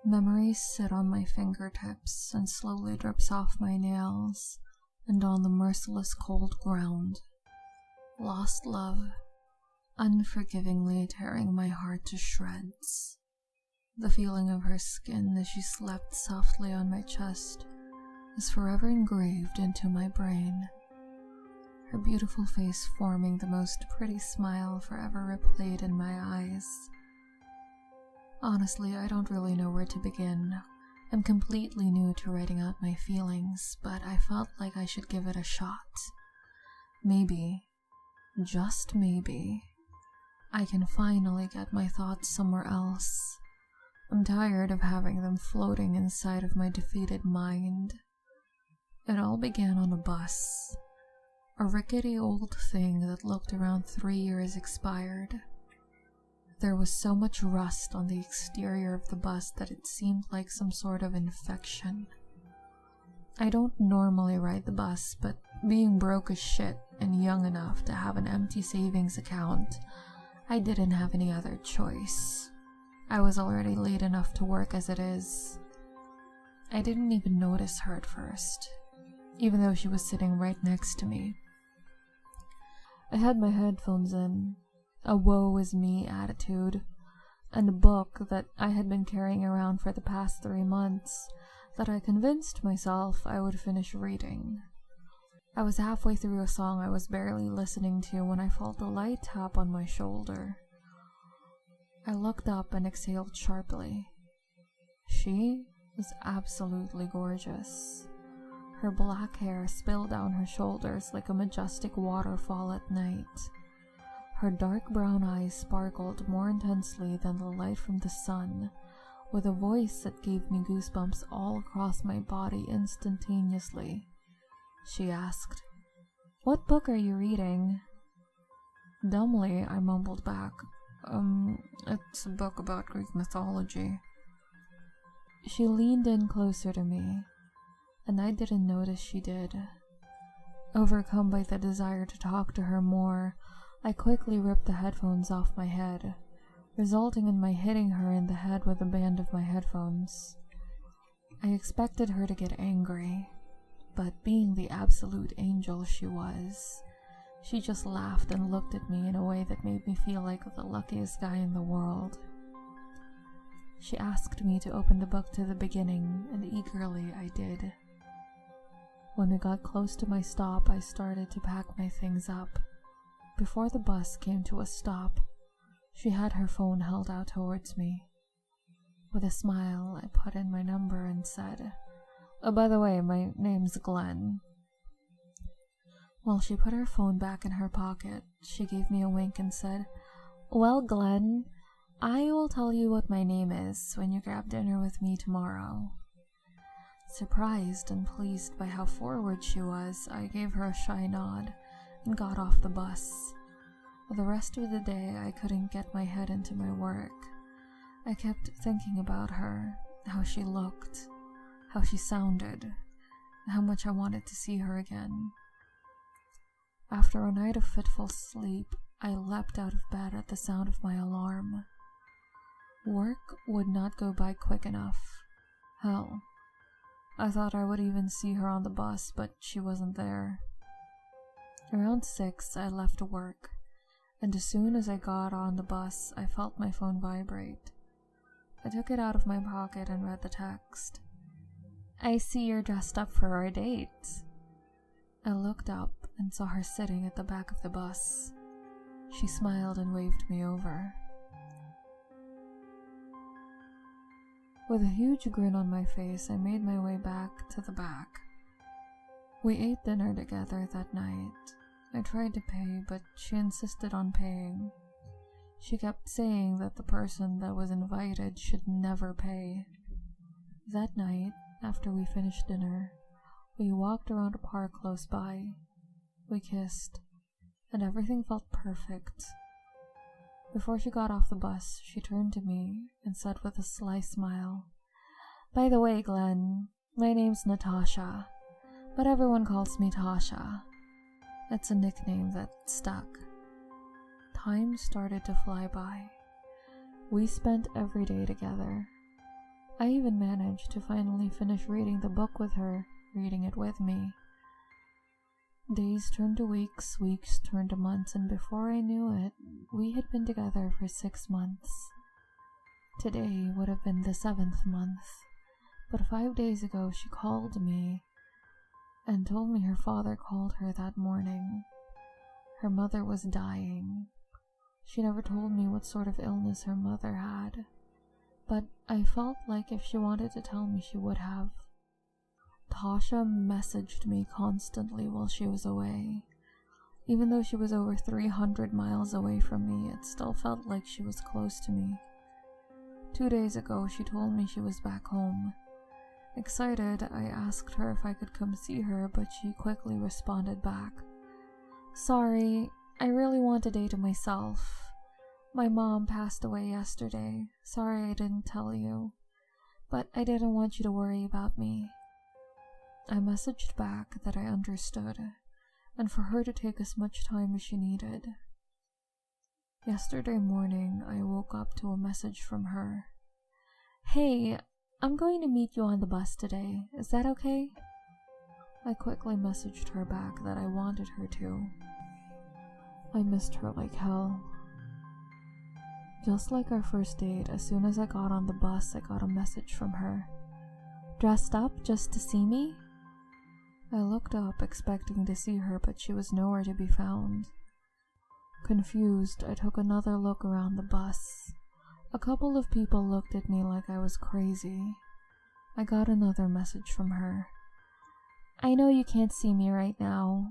Memories sit on my fingertips and slowly drips off my nails and on the merciless cold ground. Lost love, unforgivingly tearing my heart to shreds. The feeling of her skin as she slept softly on my chest is forever engraved into my brain. Her beautiful face forming the most pretty smile forever replayed in my eyes. Honestly, I don't really know where to begin. I'm completely new to writing out my feelings, but I felt like I should give it a shot. Maybe, just maybe, I can finally get my thoughts somewhere else. I'm tired of having them floating inside of my defeated mind. It all began on a bus. A rickety old thing that looked around 3 years expired. There was so much rust on the exterior of the bus that it seemed like some sort of infection. I don't normally ride the bus, but being broke as shit and young enough to have an empty savings account, I didn't have any other choice. I was already late enough to work as it is. I didn't even notice her at first, even though she was sitting right next to me. I had my headphones in, a woe is me attitude, and a book that I had been carrying around for the past 3 months that I convinced myself I would finish reading. I was halfway through a song I was barely listening to when I felt a light tap on my shoulder. I looked up and exhaled sharply. She was absolutely gorgeous. Her black hair spilled down her shoulders like a majestic waterfall at night. Her dark brown eyes sparkled more intensely than the light from the sun, with a voice that gave me goosebumps all across my body instantaneously. She asked, "What book are you reading?" Dumbly, I mumbled back, It's a book about Greek mythology." She leaned in closer to me, and I didn't notice she did. Overcome by the desire to talk to her more, I quickly ripped the headphones off my head, resulting in my hitting her in the head with the band of my headphones. I expected her to get angry, but being the absolute angel she was, she just laughed and looked at me in a way that made me feel like the luckiest guy in the world. She asked me to open the book to the beginning, and eagerly I did. When we got close to my stop, I started to pack my things up. Before the bus came to a stop, she had her phone held out towards me. With a smile, I put in my number and said, "Oh, by the way, my name's Glenn." While she put her phone back in her pocket, she gave me a wink and said, "Well, Glenn, I will tell you what my name is when you grab dinner with me tomorrow." Surprised and pleased by how forward she was, I gave her a shy nod and got off the bus. For the rest of the day, I couldn't get my head into my work. I kept thinking about her, how she looked, how she sounded, and how much I wanted to see her again. After a night of fitful sleep, I leapt out of bed at the sound of my alarm. Work would not go by quick enough. Hell, I thought I would even see her on the bus, but she wasn't there. Around 6, I left work, and as soon as I got on the bus, I felt my phone vibrate. I took it out of my pocket and read the text. "I see you're dressed up for our date." I looked up and saw her sitting at the back of the bus. She smiled and waved me over. With a huge grin on my face, I made my way back to the back. We ate dinner together that night. I tried to pay, but she insisted on paying. She kept saying that the person that was invited should never pay. That night, after we finished dinner, we walked around a park close by. We kissed, and everything felt perfect. Before she got off the bus, she turned to me and said with a sly smile, "By the way, Glenn, my name's Natasha, but everyone calls me Tasha." It's a nickname that stuck. Time started to fly by. We spent every day together. I even managed to finally finish reading the book with her, reading it with me. Days turned to weeks, weeks turned to months, and before I knew it, we had been together for 6 months. Today would have been the 7th month, but 5 days ago she called me and told me her father called her that morning. Her mother was dying. She never told me what sort of illness her mother had, but I felt like if she wanted to tell me, she would have. Tasha messaged me constantly while she was away. Even though she was over 300 miles away from me, it still felt like she was close to me. 2 days ago, she told me she was back home. Excited, I asked her if I could come see her, but she quickly responded back, "Sorry, I really want a day to myself. My mom passed away yesterday. Sorry I didn't tell you, but I didn't want you to worry about me." I messaged back that I understood, and for her to take as much time as she needed. Yesterday morning, I woke up to a message from her. "Hey, I'm going to meet you on the bus today. Is that okay?" I quickly messaged her back that I wanted her to. I missed her like hell. Just like our first date, as soon as I got on the bus, I got a message from her. "Dressed up just to see me?" I looked up, expecting to see her, but she was nowhere to be found. Confused, I took another look around the bus. A couple of people looked at me like I was crazy. I got another message from her. "I know you can't see me right now.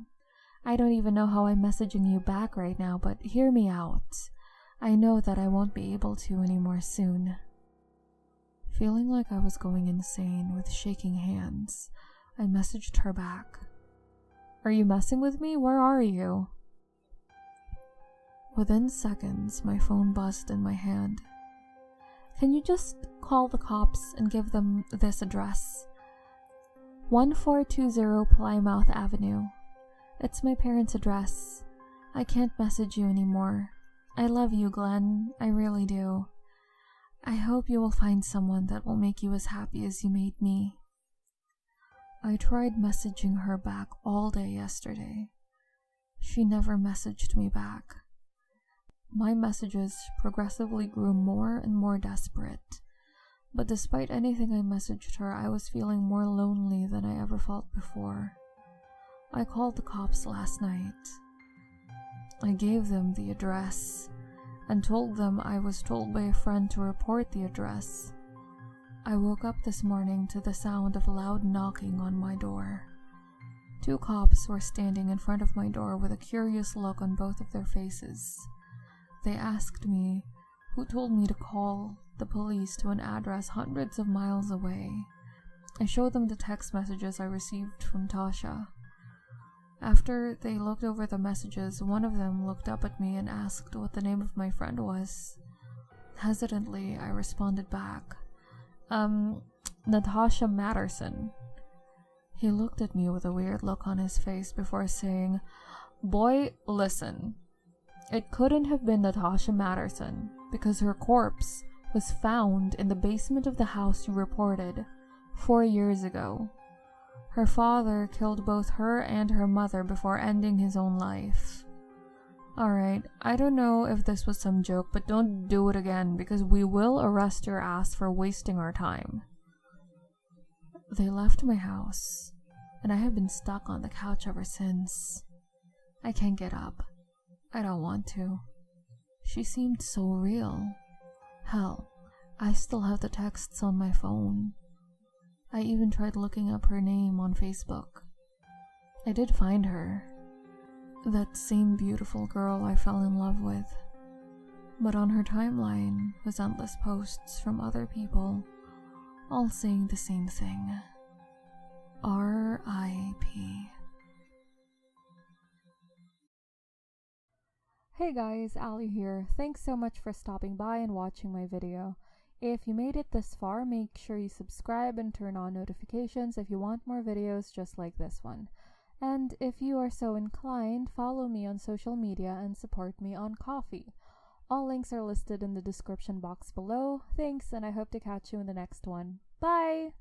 I don't even know how I'm messaging you back right now, but hear me out. I know that I won't be able to anymore soon." Feeling like I was going insane with shaking hands, I messaged her back. "Are you messing with me? Where are you?" Within seconds, my phone buzzed in my hand. "Can you just call the cops and give them this address? 1420 Plymouth Avenue. It's my parents' address. I can't message you anymore. I love you, Glenn. I really do. I hope you will find someone that will make you as happy as you made me." I tried messaging her back all day yesterday. She never messaged me back. My messages progressively grew more and more desperate, but despite anything I messaged her, I was feeling more lonely than I ever felt before. I called the cops last night. I gave them the address and told them I was told by a friend to report the address. I woke up this morning to the sound of loud knocking on my door. 2 cops were standing in front of my door with a curious look on both of their faces. They asked me who told me to call the police to an address hundreds of miles away. I showed them the text messages I received from Tasha. After they looked over the messages, one of them looked up at me and asked what the name of my friend was. Hesitantly, I responded back, Natasha Matterson." He looked at me with a weird look on his face before saying, "Boy, listen. It couldn't have been Natasha Matterson because her corpse was found in the basement of the house you reported 4 years ago. Her father killed both her and her mother before ending his own life. Alright, I don't know if this was some joke, but don't do it again because we will arrest your ass for wasting our time." They left my house, and I have been stuck on the couch ever since. I can't get up. I don't want to. She seemed so real. Hell, I still have the texts on my phone. I even tried looking up her name on Facebook. I did find her. That same beautiful girl I fell in love with. But on her timeline was endless posts from other people, all saying the same thing. R.I.P. Hey guys, Ali here. Thanks so much for stopping by and watching my video. If you made it this far, make sure you subscribe and turn on notifications if you want more videos just like this one. And if you are so inclined, follow me on social media and support me on Ko-fi. All links are listed in the description box below. Thanks, and I hope to catch you in the next one. Bye!